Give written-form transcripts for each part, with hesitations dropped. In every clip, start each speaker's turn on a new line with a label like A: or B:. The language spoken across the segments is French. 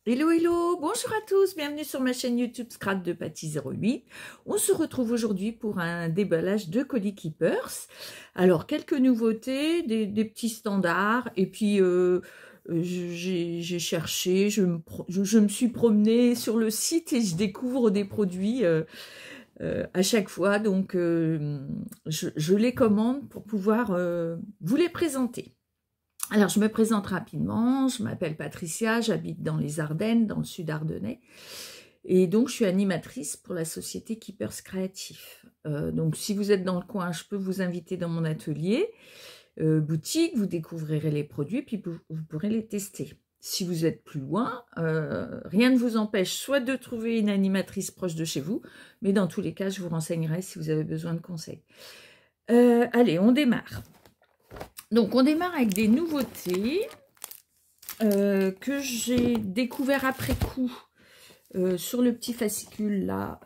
A: Hello, hello, bonjour à tous, bienvenue sur ma chaîne YouTube Scrap de Patty 08. On se retrouve aujourd'hui pour un déballage de colis Keepers. Alors, quelques nouveautés, des petits standards, et puis j'ai cherché, je me suis promenée sur le site et je découvre des produits à chaque fois, donc je les commande pour pouvoir vous les présenter. Alors, je me présente rapidement, je m'appelle Patricia, j'habite dans les Ardennes, dans le sud ardennais, et donc je suis animatrice pour la société Keepers Créatifs. Donc, si vous êtes dans le coin, je peux vous inviter dans mon atelier, boutique, vous découvrirez les produits, puis vous pourrez les tester. Si vous êtes plus loin, rien ne vous empêche soit de trouver une animatrice proche de chez vous, mais dans tous les cas, je vous renseignerai si vous avez besoin de conseils. Allez, on démarre. Donc, on démarre avec des nouveautés que j'ai découvert après coup sur le petit fascicule là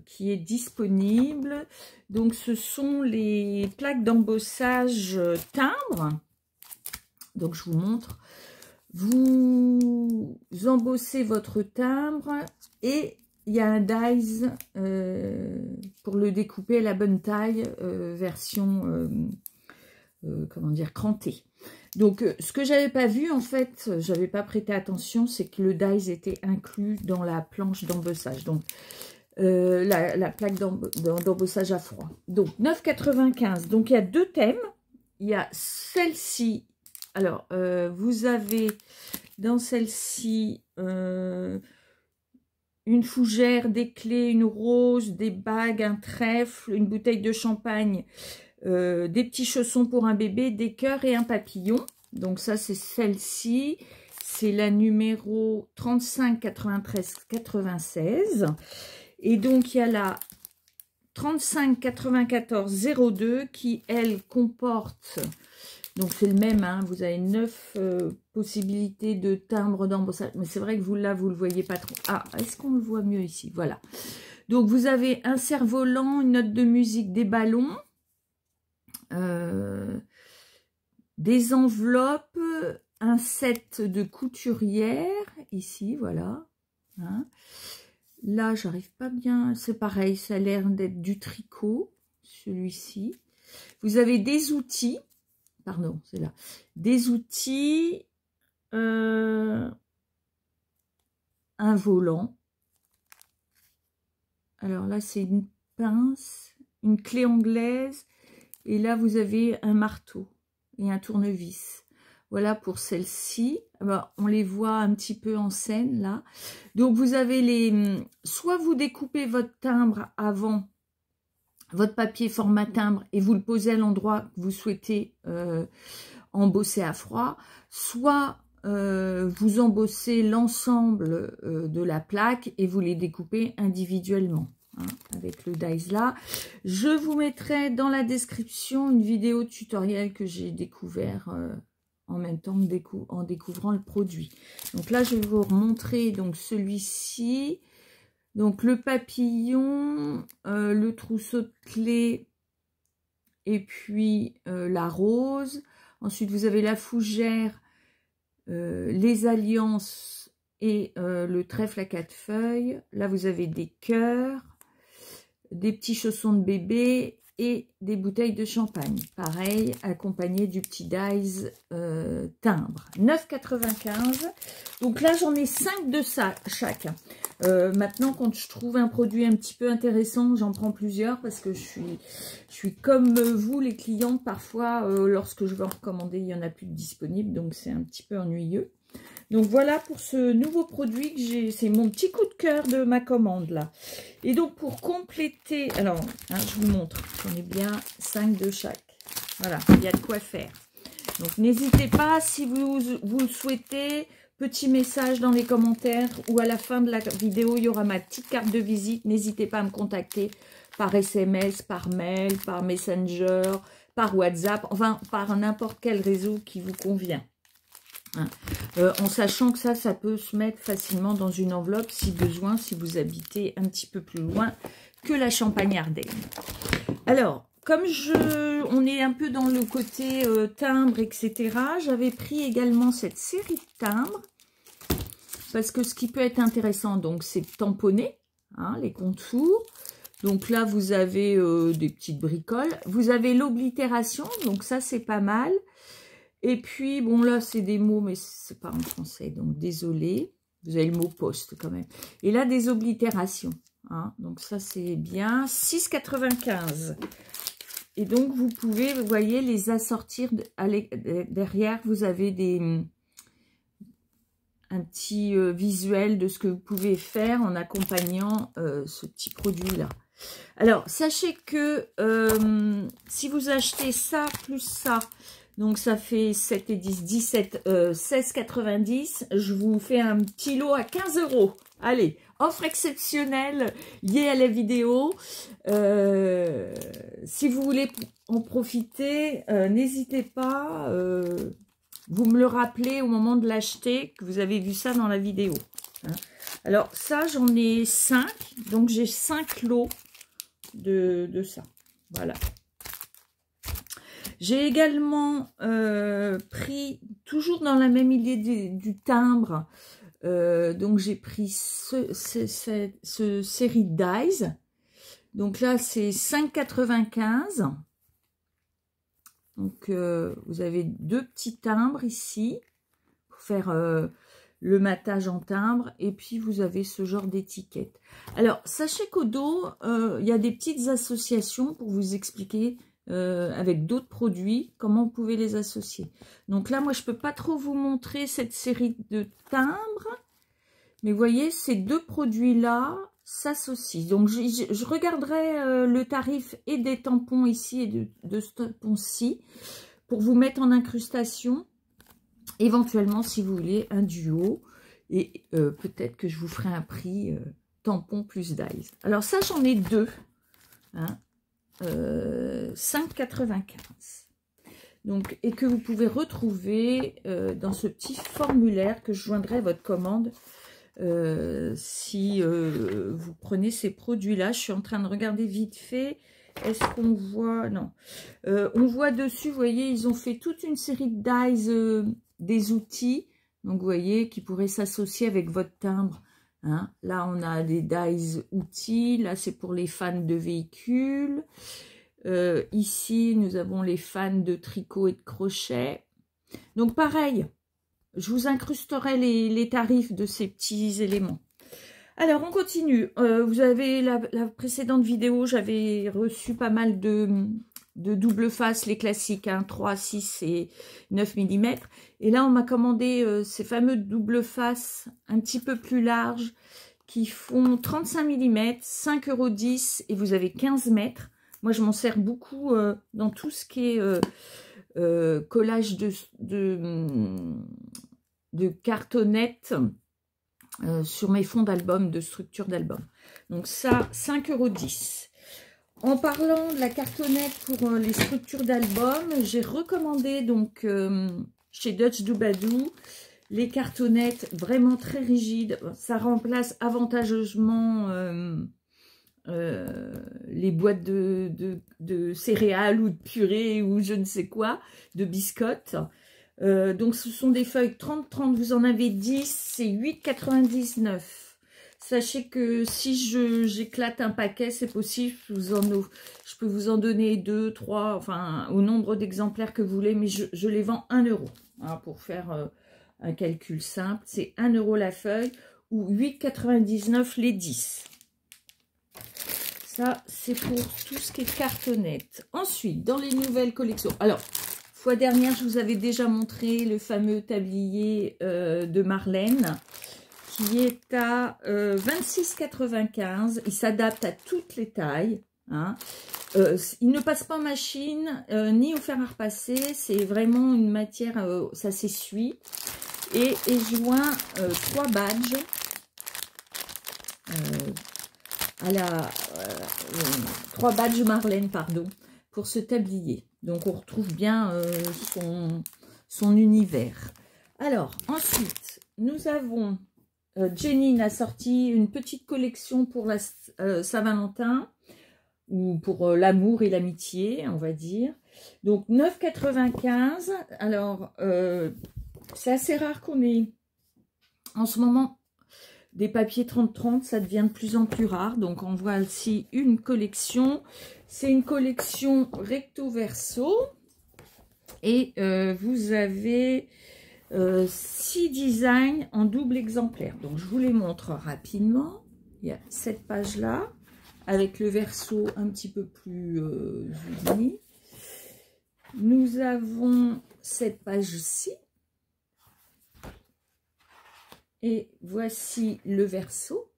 A: qui est disponible. Donc, ce sont les plaques d'embossage timbre. Donc, je vous montre. Vous embossez votre timbre et il y a un dies pour le découper à la bonne taille, version... comment dire, cranté. Donc, ce que j'avais pas vu, en fait, j'avais pas prêté attention, c'est que le dies était inclus dans la planche d'embossage. Donc, la plaque d'embossage à froid. Donc, 9,95. Donc, il y a deux thèmes. Il y a celle-ci. Alors, vous avez dans celle-ci une fougère, des clés, une rose, des bagues, un trèfle, une bouteille de champagne, des petits chaussons pour un bébé, des cœurs et un papillon. Donc ça, c'est celle-ci. C'est la numéro 35 93 96. Et donc, il y a la 35 94 02 qui, elle, comporte... Donc, c'est le même, hein, vous avez 9 possibilités de timbres d'embossage. Mais c'est vrai que vous, là, vous ne le voyez pas trop. Ah, est-ce qu'on le voit mieux ici? Voilà. Donc, vous avez un cerf-volant, une note de musique, des ballons. Des enveloppes, un set de couturière, ici, voilà. Hein. Là, j'arrive pas bien, c'est pareil, ça a l'air d'être du tricot, celui-ci. Vous avez des outils, pardon, c'est là, des outils, un volant. Alors là, c'est une pince, une clé anglaise, et là, vous avez un marteau et un tournevis. Voilà pour celle-ci. On les voit un petit peu en scène, là. Donc, vous avez les... Soit vous découpez votre timbre avant, votre papier format timbre, et vous le posez à l'endroit que vous souhaitez embosser à froid. Soit vous embossez l'ensemble de la plaque et vous les découpez individuellement. Hein, avec le dies là. Je vous mettrai dans la description une vidéo tutoriel que j'ai découvert en même temps en découvrant le produit. Donc là, je vais vous remontrer donc celui-ci. Donc le papillon, le trousseau de clés et puis la rose. Ensuite, vous avez la fougère, les alliances et le trèfle à 4 feuilles. Là, vous avez des cœurs, des petits chaussons de bébé et des bouteilles de champagne. Pareil, accompagné du petit dies timbre. 9,95. Donc là, j'en ai 5 de ça chaque. Maintenant, quand je trouve un produit un petit peu intéressant, j'en prends plusieurs parce que je suis comme vous, les clientes. Parfois, lorsque je veux en recommander, il n'y en a plus de disponibles. Donc, c'est un petit peu ennuyeux. Donc voilà pour ce nouveau produit que j'ai, c'est mon petit coup de cœur de ma commande là. Et donc pour compléter, alors hein, je vous montre, j'en ai bien 5 de chaque. Voilà, il y a de quoi faire. Donc n'hésitez pas, si vous le souhaitez, petit message dans les commentaires ou à la fin de la vidéo, il y aura ma petite carte de visite. N'hésitez pas à me contacter par SMS, par mail, par Messenger, par WhatsApp, enfin par n'importe quel réseau qui vous convient. Hein. En sachant que ça peut se mettre facilement dans une enveloppe si besoin, si vous habitez un petit peu plus loin que la Champagne-Ardenne. Alors, comme on est un peu dans le côté timbre, etc., j'avais pris également cette série de timbres parce que ce qui peut être intéressant, donc, c'est de tamponner hein, les contours. Donc là, vous avez des petites bricoles. Vous avez l'oblitération, donc ça, c'est pas mal. Et puis, bon, là, c'est des mots, mais c'est pas en français, donc désolé. Vous avez le mot poste quand même. Et là, des oblitérations. Hein, donc ça, c'est bien. 6,95. Et donc, vous pouvez, vous voyez, les assortir. Derrière, vous avez un petit visuel de ce que vous pouvez faire en accompagnant ce petit produit-là. Alors, sachez que si vous achetez ça plus ça, donc ça fait 7 et 10, 17, 16,90. Je vous fais un petit lot à 15 €. Allez, offre exceptionnelle liée à la vidéo. Si vous voulez en profiter, n'hésitez pas. Vous me le rappelez au moment de l'acheter, que vous avez vu ça dans la vidéo. Hein. Alors ça, j'en ai 5. Donc j'ai 5 lots de ça. Voilà. J'ai également pris, toujours dans la même idée du timbre, donc j'ai pris ce série de dies. Donc là, c'est 5,95. Donc vous avez 2 petits timbres ici, pour faire le matage en timbre. Et puis vous avez ce genre d'étiquette. Alors, sachez qu'au dos, il y a des petites associations pour vous expliquer avec d'autres produits, comment vous pouvez les associer. Donc là, moi, je peux pas trop vous montrer cette série de timbres, mais vous voyez, ces 2 produits-là s'associent. Donc, je regarderai le tarif et des tampons ici et de ce tampon-ci pour vous mettre en incrustation, éventuellement, si vous voulez, un duo. Et peut-être que je vous ferai un prix tampon plus dies. Alors ça, j'en ai 2. Hein. 5,95. Donc, et que vous pouvez retrouver dans ce petit formulaire que je joindrai à votre commande si vous prenez ces produits-là. Je suis en train de regarder vite fait. Est-ce qu'on voit? Non. On voit dessus, vous voyez, ils ont fait toute une série de dies, des outils. Donc, vous voyez, qui pourraient s'associer avec votre timbre. Hein. Là, on a des dies outils. Là, c'est pour les fans de véhicules. Ici, nous avons les fans de tricot et de crochet. Donc, pareil, je vous incrusterai les tarifs de ces petits éléments. Alors, on continue. Vous avez la précédente vidéo, j'avais reçu pas mal de double face, les classiques, hein, 3, 6 et 9 mm. Et là, on m'a commandé ces fameux double face un petit peu plus larges qui font 35 mm, 5,10 € et vous avez 15 mètres. Moi, je m'en sers beaucoup dans tout ce qui est collage de cartonnettes sur mes fonds d'album, de structure d'album. Donc ça, 5,10 €. En parlant de la cartonnette pour les structures d'album, j'ai recommandé donc chez Dutch Doobadoo les cartonnettes vraiment très rigides. Ça remplace avantageusement les boîtes de céréales ou de purée ou je ne sais quoi, de biscottes. Donc ce sont des feuilles 30-30, vous en avez 10, c'est 8,99 €. Sachez que si j'éclate un paquet, c'est possible, je peux vous en donner 2, 3, enfin au nombre d'exemplaires que vous voulez, mais je les vends 1 €. Hein, pour faire un calcul simple, c'est 1 € la feuille ou 8,99 € les 10. Ça, c'est pour tout ce qui est cartonnette. Ensuite, dans les nouvelles collections. Alors, fois dernière, je vous avais déjà montré le fameux tablier de Marlène qui est à 26,95 €. Il s'adapte à toutes les tailles. Hein. Il ne passe pas en machine ni au fer à repasser. C'est vraiment une matière, ça s'essuie. Et joint 3 badges. À la 3 badges Marlène, pardon, pour ce tablier. Donc, on retrouve bien son univers. Alors, ensuite, nous avons Jenny a sorti une petite collection pour la Saint-Valentin, ou pour l'amour et l'amitié, on va dire. Donc, 9,95 €. Alors, c'est assez rare qu'on ait en ce moment des papiers 30-30, ça devient de plus en plus rare. Donc, on voit ici une collection. C'est une collection recto-verso. Et vous avez 6 designs en double exemplaire. Donc, je vous les montre rapidement. Il y a cette page-là, avec le verso un petit peu plus uni. Nous avons cette page-ci. Et voici le verso.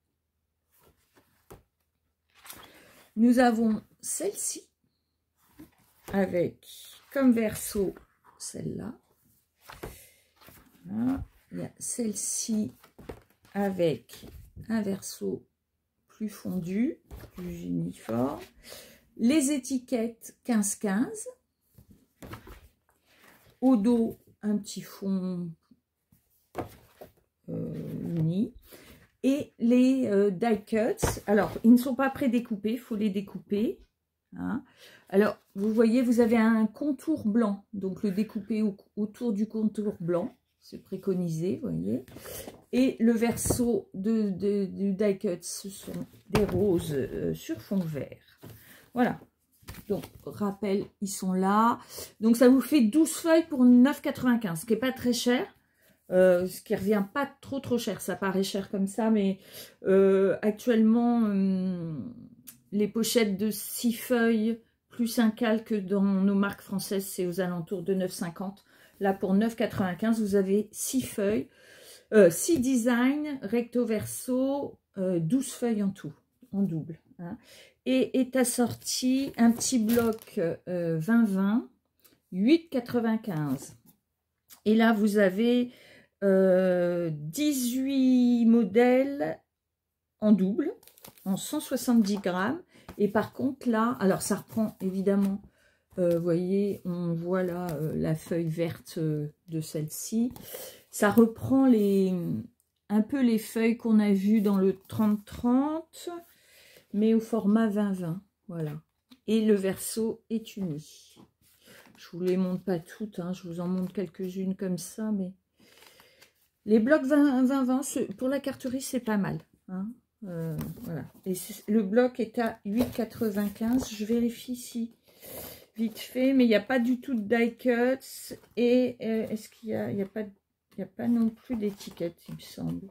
A: Nous avons celle-ci, avec comme verso celle-là. Voilà. Il y a celle-ci avec un verso plus fondu, plus uniforme. Les étiquettes 15-15. Au dos, un petit fond uni. Et les die cuts, alors ils ne sont pas prédécoupés, il faut les découper. Hein. Alors, vous voyez, vous avez un contour blanc, donc le découper autour du contour blanc, c'est préconisé, vous voyez. Et le verso du die cut, ce sont des roses sur fond vert. Voilà. Donc, rappel, ils sont là. Donc, ça vous fait 12 feuilles pour 9,95, ce qui n'est pas très cher. Ce qui revient pas trop cher. Ça paraît cher comme ça, mais actuellement, les pochettes de 6 feuilles plus un calque dans nos marques françaises, c'est aux alentours de 9,50. Là, pour 9,95, vous avez 6 feuilles, 6 designs, recto verso, 12 feuilles en tout, en double. Hein. Et est assorti un petit bloc 20-20, 8,95. Et là, vous avez 18 modèles en double, en 170 grammes. Et par contre, là, alors ça reprend évidemment, vous voyez, on voit là la feuille verte de celle-ci. Ça reprend un peu les feuilles qu'on a vues dans le 30-30, mais au format 20-20. Voilà. Et le verso est uni. Je vous les montre pas toutes, hein, je vous en montre quelques-unes comme ça, mais les blocs 20-20, pour la carterie, c'est pas mal. Hein, voilà. Et le bloc est à 8,95. Je vérifie si vite fait, mais il n'y a pas du tout de die cuts. Et est-ce qu'il y a, il y a pas non plus d'étiquette, il me semble.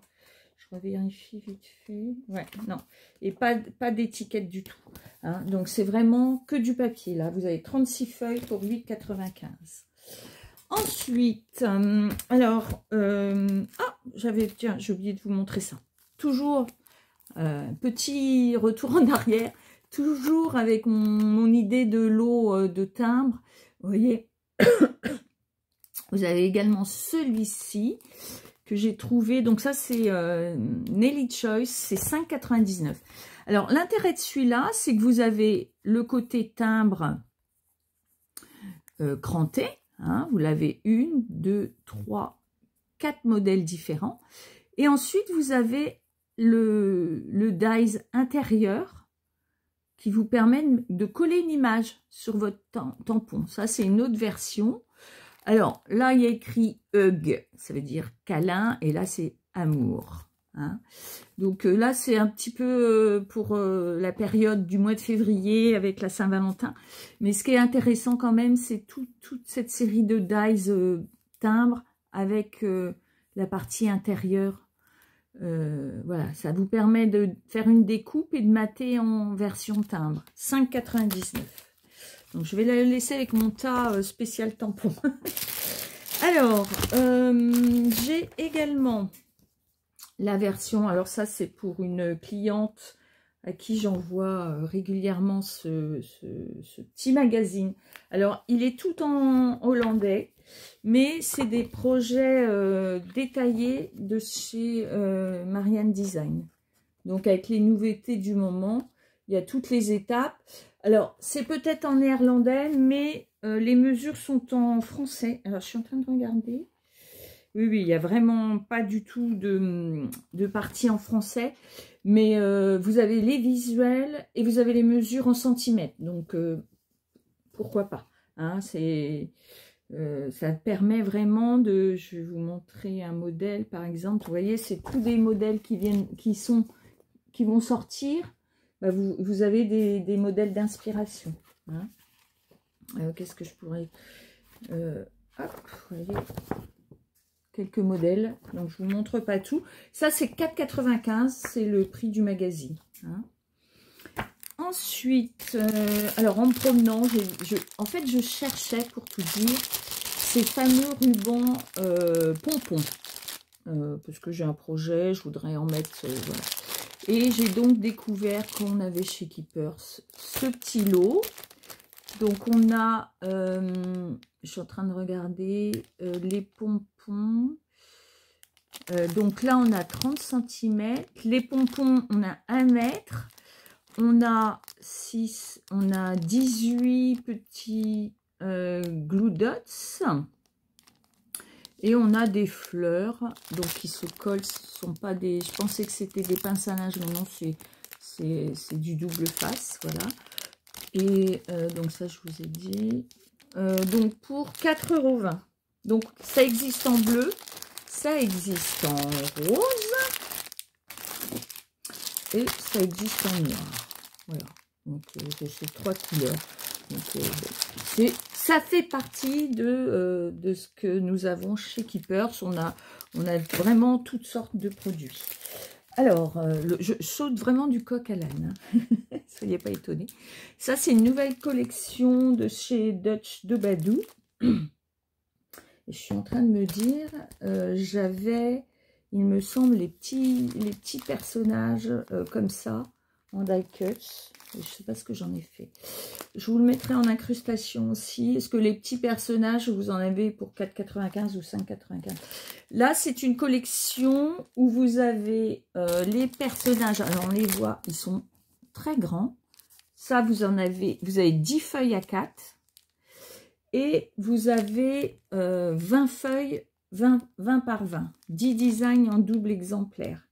A: Je vérifie vite fait. Ouais, non. Et pas d'étiquette du tout. Hein. Donc, c'est vraiment que du papier. Là, vous avez 36 feuilles pour 8,95. Ensuite, alors, tiens, j'ai oublié de vous montrer ça. Toujours, petit retour en arrière. Toujours avec mon idée de lot de timbre. Vous voyez, vous avez également celui-ci que j'ai trouvé. Donc ça, c'est Nelly Choice, c'est 5,99. Alors, l'intérêt de celui-là, c'est que vous avez le côté timbre cranté. Hein, vous l'avez 1, 2, 3, 4 modèles différents. Et ensuite, vous avez le dies intérieur qui vous permet de coller une image sur votre tampon. Ça, c'est une autre version. Alors, là, il y a écrit hug, ça veut dire câlin, et là, c'est amour. Hein. Donc là, c'est un petit peu pour la période du mois de février avec la Saint-Valentin. Mais ce qui est intéressant quand même, c'est toute cette série de dies timbres avec la partie intérieure. Voilà, ça vous permet de faire une découpe et de mater en version timbre. 5,99. Donc, je vais la laisser avec mon tas spécial tampon. Alors, j'ai également la version, alors ça c'est pour une cliente à qui j'envoie régulièrement ce petit magazine. Alors, il est tout en hollandais, mais c'est des projets détaillés de chez Marianne Design. Donc, avec les nouveautés du moment, il y a toutes les étapes. Alors, c'est peut-être en néerlandais, mais les mesures sont en français. Alors, je suis en train de regarder. Oui, il n'y a vraiment pas du tout de partie en français. Mais vous avez les visuels et vous avez les mesures en centimètres. Donc, pourquoi pas. Hein, Ça permet vraiment de... Je vais vous montrer un modèle, par exemple. Vous voyez, c'est tous des modèles qui vont sortir. Bah, vous avez des modèles d'inspiration. Hein. Qu'est-ce que je pourrais... hop, vous voyez, quelques modèles. Donc, je vous montre pas tout. Ça, c'est 4,95 €. C'est le prix du magazine. Hein. Ensuite, alors en me promenant, en fait, je cherchais, pour tout dire, ces fameux rubans pompons. Parce que j'ai un projet, je voudrais en mettre... voilà. Et j'ai donc découvert qu'on avait chez Keepers ce petit lot. Donc, on a... je suis en train de regarder les pompons. Donc là, on a 30 cm. Les pompons, on a 1 mètre. On a 18 petits glue dots. Et on a des fleurs, donc qui se collent. Ce sont pas des... Je pensais que c'était des pinces à linge, mais non, c'est du double face, voilà. Et donc ça, je vous ai dit. Donc pour 4,20 €. Donc ça existe en bleu, ça existe en rose. Et ça existe en noir. Voilà. Donc, c'est 3 couleurs. Donc, ça fait partie de ce que nous avons chez Keepers. On a vraiment toutes sortes de produits. Alors, je saute vraiment du coq à l'âne. Hein. Soyez pas étonnés. Ça, c'est une nouvelle collection de chez Dutch de Badou. Et je suis en train de me dire, j'avais... Il me semble les petits personnages comme ça, en die cuts. Je ne sais pas ce que j'en ai fait. Je vous le mettrai en incrustation aussi. Est-ce que les petits personnages, vous en avez pour 4,95 € ou 5,95 €? Là, c'est une collection où vous avez les personnages. Alors, on les voit, ils sont très grands. Ça, vous avez 10 feuilles à 4. Et vous avez 20 feuilles 20 par 20, 10 designs en double exemplaire.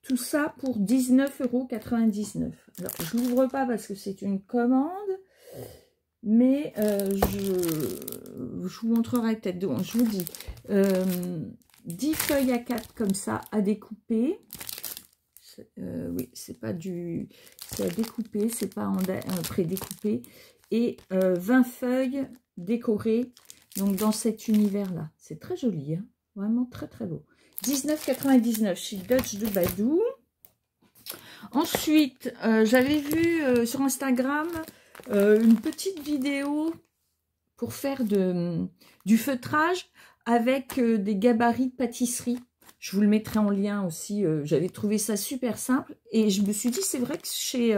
A: Tout ça pour 19,99 €. Alors, je ne l'ouvre pas parce que c'est une commande, mais je vous montrerai peut-être. Donc, je vous dis, 10 feuilles à 4 comme ça à découper. Oui, c'est pas du... C'est à découper, c'est pas en pré-découpé. Et 20 feuilles décorées. Donc, dans cet univers-là. C'est très joli, hein, vraiment très, très beau. 19,99 € chez Dutch de Badou. Ensuite, j'avais vu sur Instagram une petite vidéo pour faire du feutrage avec des gabarits de pâtisserie. Je vous le mettrai en lien aussi. J'avais trouvé ça super simple. Et je me suis dit, c'est vrai que chez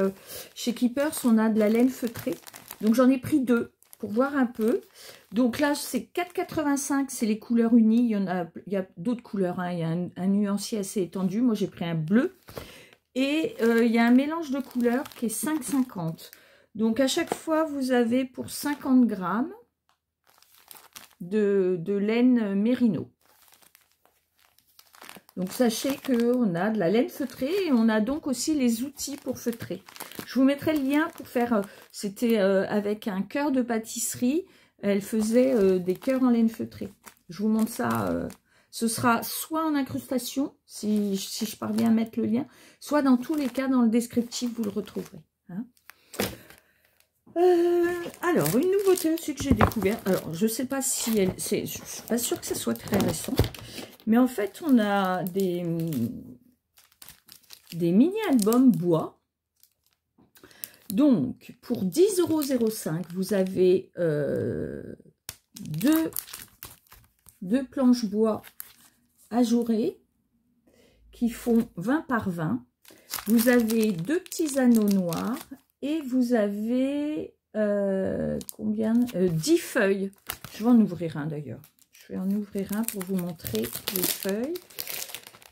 A: Keepers, on a de la laine feutrée. Donc, j'en ai pris 2 pour voir un peu. Donc là, c'est 4,85 €, c'est les couleurs unies. Il y a d'autres couleurs, hein. Il y a un nuancier assez étendu. Moi, j'ai pris un bleu. Et il y a un mélange de couleurs qui est 5,50 €. Donc, à chaque fois, vous avez pour 50 grammes de laine mérino. Donc, sachez qu'on a de la laine feutrée et on a donc aussi les outils pour feutrer. Je vous mettrai le lien pour faire... C'était avec un cœur de pâtisserie. Elle faisait des cœurs en laine feutrée. Je vous montre ça. Ce sera soit en incrustation, si je parviens à mettre le lien, soit dans tous les cas, dans le descriptif, vous le retrouverez. Hein. Alors, une nouveauté aussi que j'ai découvert. Alors, je ne sais pas si elle... Je ne suis pas sûre que ce soit très récent. Mais en fait, on a des mini-albums bois. Donc, pour 10,05 €, vous avez deux planches bois ajourées qui font 20 par 20. Vous avez 2 petits anneaux noirs et vous avez 10 feuilles. Je vais en ouvrir un d'ailleurs. Je vais en ouvrir un pour vous montrer les feuilles.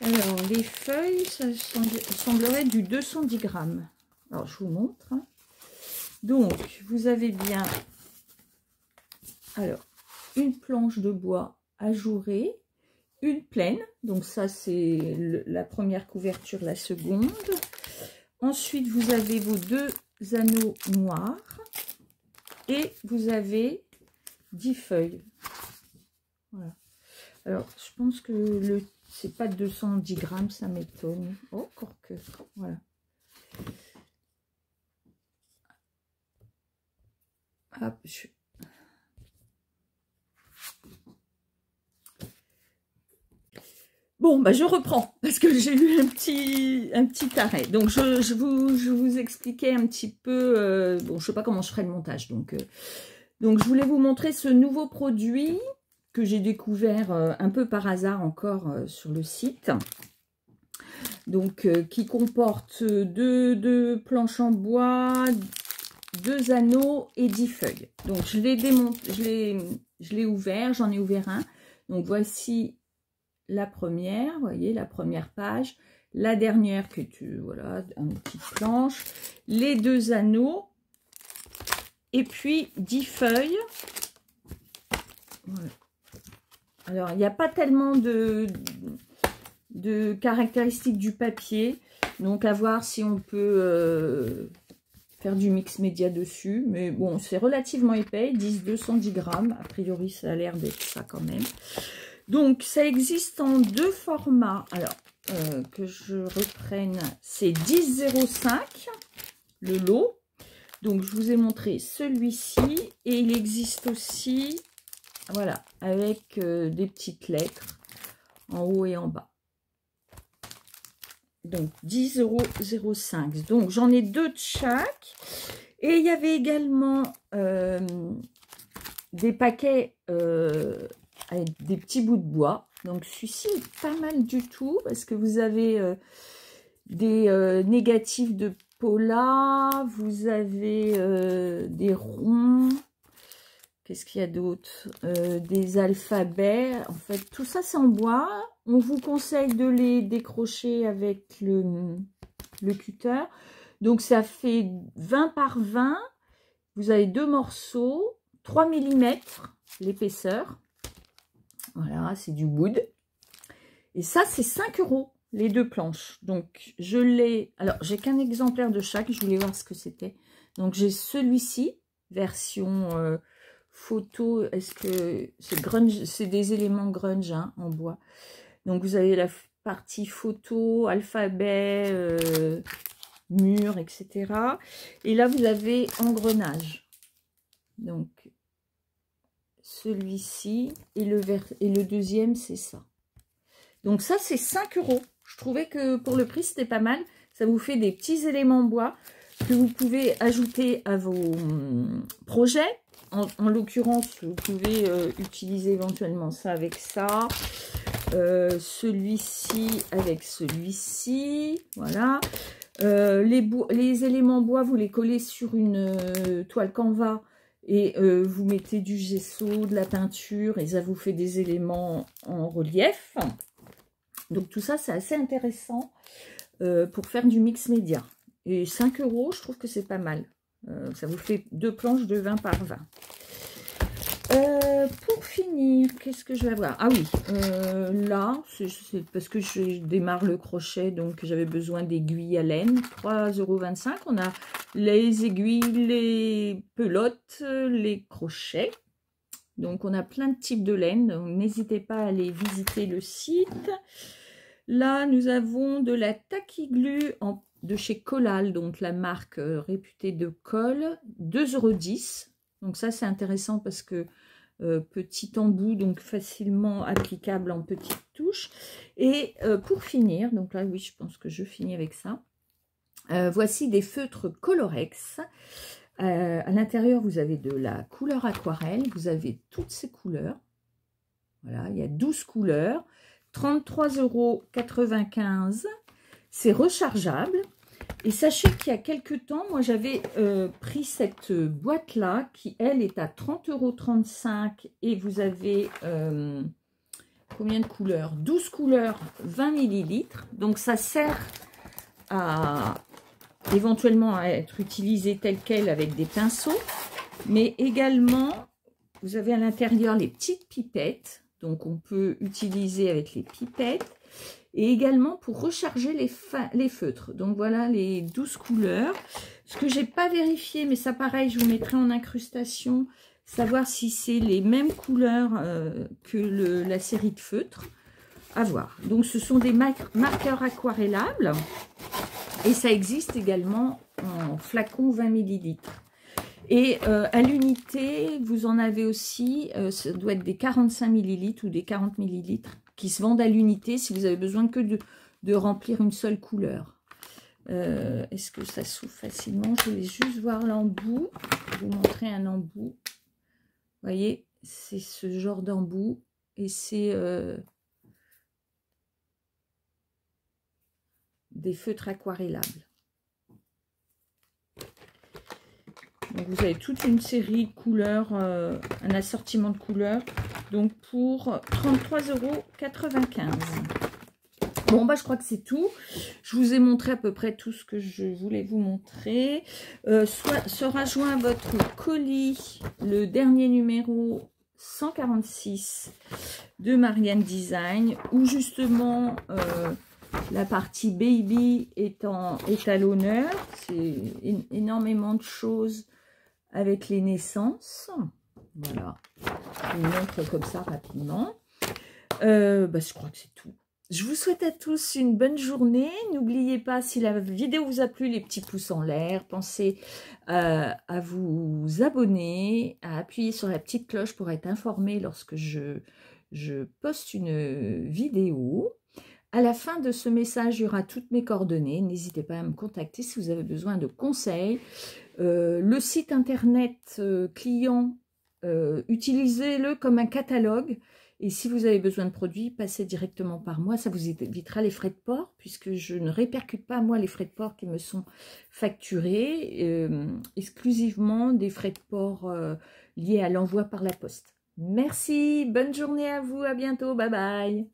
A: Alors, les feuilles, ça semblerait du 210 grammes. Alors, je vous montre. Hein. Donc, vous avez bien alors une planche de bois ajourée, une pleine. Donc, ça, c'est la première couverture, la seconde. Ensuite, vous avez vos 2 anneaux noirs et vous avez 10 feuilles. Voilà. Alors, je pense que c'est pas 210 grammes, ça m'étonne. Oh, encore que. Voilà. Hop, Bon, bah je reprends, parce que j'ai eu un petit arrêt. Donc, je vous expliquais un petit peu... bon, je sais pas comment je ferai le montage. Donc, je voulais vous montrer ce nouveau produit que j'ai découvert un peu par hasard encore sur le site. Donc, qui comporte deux planches en bois, 2 anneaux et 10 feuilles. Donc, je l'ai ouvert, j'en ai ouvert un. Donc, voici la première, vous voyez, la première page. La dernière, voilà, une petite planche. Les 2 anneaux. Et puis, 10 feuilles. Voilà. Alors, il n'y a pas tellement de caractéristiques du papier. Donc, à voir si on peut faire du mix média dessus. Mais bon, c'est relativement épais. 210 grammes. A priori, ça a l'air d'être ça quand même. Donc, ça existe en 2 formats. Alors, que je reprenne, c'est 10,05 le lot. Donc, je vous ai montré celui-ci. Et il existe aussi, voilà, avec des petites lettres en haut et en bas. Donc, 10,05 €. Donc, j'en ai 2 de chaque. Et il y avait également des paquets avec des petits bouts de bois. Donc, celui-ci est pas mal du tout parce que vous avez des négatifs de Paula, vous avez des ronds. Qu'est-ce qu'il y a d'autre? Des alphabets. En fait, tout ça, c'est en bois. On vous conseille de les décrocher avec le cutter. Donc, ça fait 20 par 20. Vous avez 2 morceaux, 3 mm l'épaisseur. Voilà, c'est du wood. Et ça, c'est 5 €, les 2 planches. Donc, je l'ai... Alors, j'ai qu'un exemplaire de chaque. Je voulais voir ce que c'était. Donc, j'ai celui-ci, version photo. Est-ce que c'est grunge? C'est des éléments grunge hein, en bois. Donc, vous avez la partie photo, alphabet, mur, etc. Et là, vous avez engrenage. Donc, celui-ci et le deuxième, c'est ça. Donc ça, c'est 5 €. Je trouvais que pour le prix, c'était pas mal. Ça vous fait des petits éléments bois que vous pouvez ajouter à vos projets. En l'occurrence, vous pouvez utiliser éventuellement ça avec ça. Celui-ci avec celui-ci. Voilà. Les éléments bois, vous les collez sur une toile Canva. Et vous mettez du gesso, de la peinture, et ça vous fait des éléments en relief. Donc tout ça, c'est assez intéressant pour faire du mix média. Et 5 €, je trouve que c'est pas mal. Ça vous fait 2 planches de 20 par 20. Pour finir, qu'est-ce que je vais avoir? Ah oui, là, c'est parce que je démarre le crochet, donc j'avais besoin d'aiguilles à laine. 3,25 €. On a les aiguilles, les pelotes, les crochets. Donc, on a plein de types de laine. N'hésitez pas à aller visiter le site. Là, nous avons de la Tacky-Glu de chez Collal, donc la marque réputée de colle, 2,10 €. Donc ça, c'est intéressant parce que petit embout, donc facilement applicable en petites touches. Et pour finir, donc là, oui, je pense que je finis avec ça. Voici des feutres Colorex. À l'intérieur, vous avez de la couleur aquarelle. Vous avez toutes ces couleurs. Voilà, il y a 12 couleurs. 33,95 €. C'est rechargeable. Et sachez qu'il y a quelques temps, moi j'avais pris cette boîte-là qui, elle, est à 30,35 € et vous avez combien de couleurs? 12 couleurs, 20 ml. Donc ça sert à éventuellement à être utilisé tel quel avec des pinceaux. Mais également, vous avez à l'intérieur les petites pipettes. Donc on peut utiliser avec les pipettes. Et également pour recharger les feutres. Donc voilà les 12 couleurs. Ce que j'ai pas vérifié, mais ça pareil, je vous mettrai en incrustation, savoir si c'est les mêmes couleurs que la série de feutres. À voir. Donc, ce sont des marqueurs aquarellables. Et ça existe également en flacon 20 ml. Et à l'unité, vous en avez aussi, ça doit être des 45 ml ou des 40 ml qui se vendent à l'unité si vous avez besoin que de remplir une seule couleur. Est-ce que ça s'ouvre facilement? Je voulais juste voir l'embout. Je vais vous montrer un embout. Vous voyez, c'est ce genre d'embout. Et c'est des feutres aquarellables. Donc vous avez toute une série de couleurs, un assortiment de couleurs, donc pour 33,95 €. Bon, bah je crois que c'est tout. Je vous ai montré à peu près tout ce que je voulais vous montrer. Sera joint votre colis, le dernier numéro 146 de Marianne Design, où justement la partie baby est à l'honneur. C'est énormément de choses avec les naissances. Voilà, je vous montre comme ça rapidement. Je crois que c'est tout. Je vous souhaite à tous une bonne journée. N'oubliez pas, si la vidéo vous a plu, les petits pouces en l'air. Pensez à vous abonner, à appuyer sur la petite cloche pour être informé lorsque je poste une vidéo. À la fin de ce message, il y aura toutes mes coordonnées. N'hésitez pas à me contacter si vous avez besoin de conseils. Le site internet client, utilisez-le comme un catalogue. Et si vous avez besoin de produits, passez directement par moi. Ça vous évitera les frais de port, puisque je ne répercute pas, moi, les frais de port qui me sont facturés. Exclusivement des frais de port liés à l'envoi par la poste. Merci, bonne journée à vous, à bientôt, bye bye.